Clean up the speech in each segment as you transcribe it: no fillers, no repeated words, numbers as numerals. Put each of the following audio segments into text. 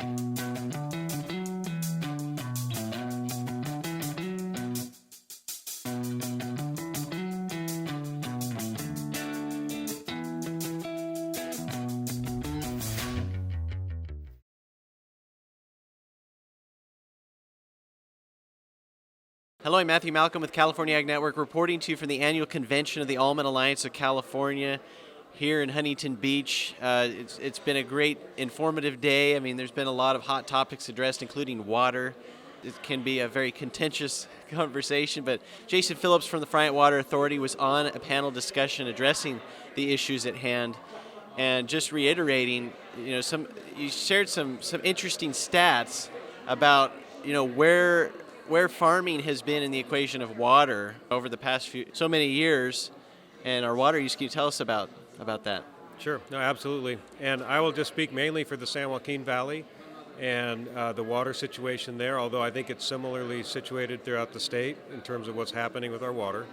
Hello, I'm Matthew Malcolm with California Ag Network, reporting to you from the annual convention of the Almond Alliance of California here in Huntington Beach. It's been a great informative day. I mean, there's been a lot of hot topics addressed, including water. It can be a very contentious conversation, but Jason Phillips from the Friant Water Authority was on a panel discussion addressing the issues at hand, and just reiterating, you shared some interesting stats about, where farming has been in the equation of water over the past so many years, and our water use. Can you tell us about that? Sure, no, absolutely. And I will just speak mainly for the San Joaquin Valley and the water situation there, although I think it's similarly situated throughout the state in terms of what's happening with our water.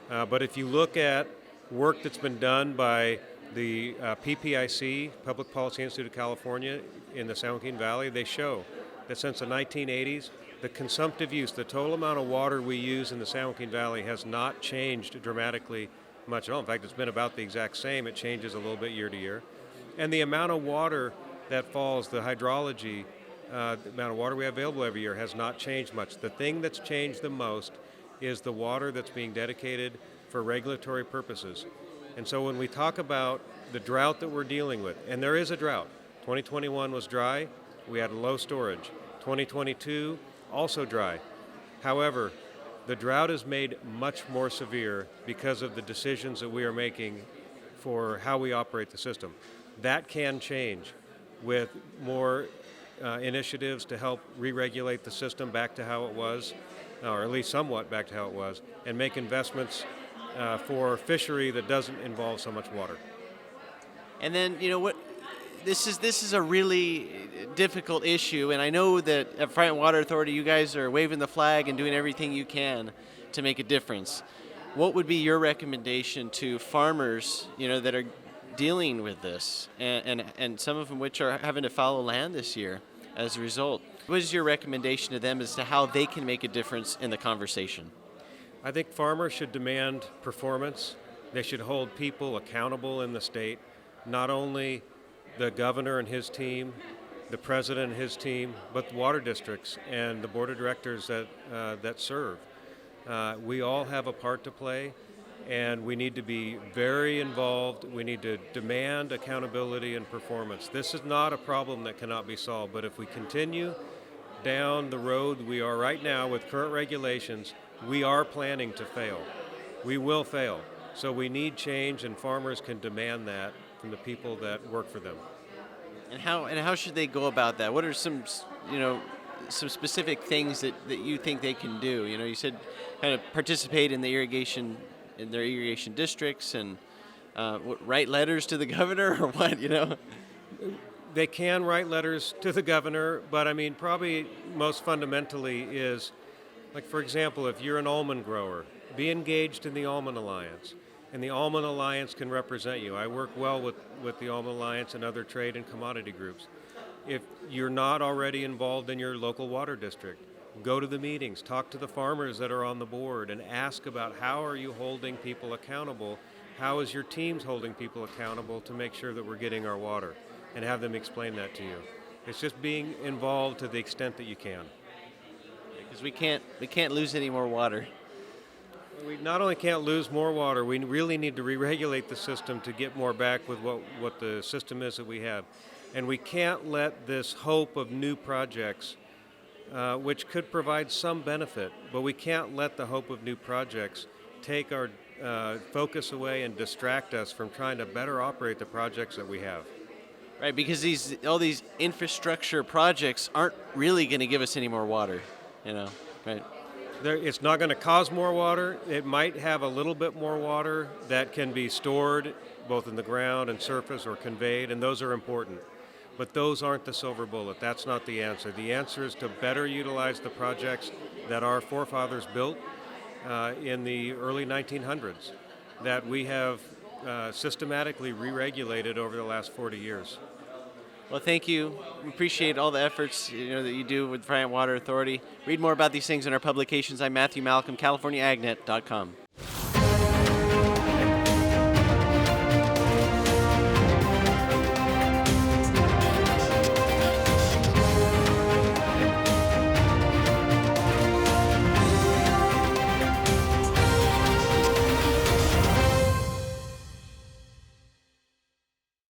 But if you look at work that's been done by the PPIC, Public Policy Institute of California, in the San Joaquin Valley, they show that since the 1980s, the consumptive use, the total amount of water we use in the San Joaquin Valley has not changed dramatically much at all. In fact, it's been about the exact same. It changes a little bit year to year. And the amount of water that falls, the hydrology, the amount of water we have available every year has not changed much. The thing that's changed the most is the water that's being dedicated for regulatory purposes. And so when we talk about the drought that we're dealing with, and there is a drought, 2021 was dry, we had low storage. 2022, also dry. However, the drought is made much more severe because of the decisions that we are making for how we operate the system. That can change with more initiatives to help re-regulate the system back to how it was, or at least somewhat back to how it was, and make investments for fishery that doesn't involve so much water. And then, this is a really difficult issue, and I know that at Friant Water Authority, you guys are waving the flag and doing everything you can to make a difference. What would be your recommendation to farmers, that are dealing with this, and some of them which are having to fallow land this year as a result? What is your recommendation to them as to how they can make a difference in the conversation? I think farmers should demand performance. They should hold people accountable in the state, not only the governor and his team, the president and his team, but the water districts and the board of directors that serve. We all have a part to play, and we need to be very involved. We need to demand accountability and performance. This is not a problem that cannot be solved, but if we continue down the road we are right now with current regulations, we are planning to fail. We will fail. So we need change, and farmers can demand that from the people that work for them. And how should they go about that? What are some specific things that you think they can do? You said kind of participate in their irrigation districts, and write letters to the governor, or what? They can write letters to the governor, but I mean, probably most fundamentally is, like, for example, if you're an almond grower, be engaged in the Almond Alliance. And the Almond Alliance can represent you. I work well with the Almond Alliance and other trade and commodity groups. If you're not already involved in your local water district, go to the meetings, talk to the farmers that are on the board, and ask about how are you holding people accountable, how is your teams holding people accountable to make sure that we're getting our water, and have them explain that to you. It's just being involved to the extent that you can. Because we can't lose any more water. We not only can't lose more water, we really need to re-regulate the system to get more back with what the system is that we have. And we can't let this hope of new projects, which could provide some benefit, but we can't let the hope of new projects take our focus away and distract us from trying to better operate the projects that we have. Right, because all these infrastructure projects aren't really going to give us any more water, right? It's not going to cause more water. It might have a little bit more water that can be stored both in the ground and surface or conveyed, and those are important. But those aren't the silver bullet. That's not the answer. The answer is to better utilize the projects that our forefathers built in the early 1900s, that we have systematically re-regulated over the last 40 years. Well, thank you. We appreciate all the efforts that you do with Friant Water Authority. Read more about these things in our publications. I'm Matthew Malcolm, CaliforniaAgNet.com.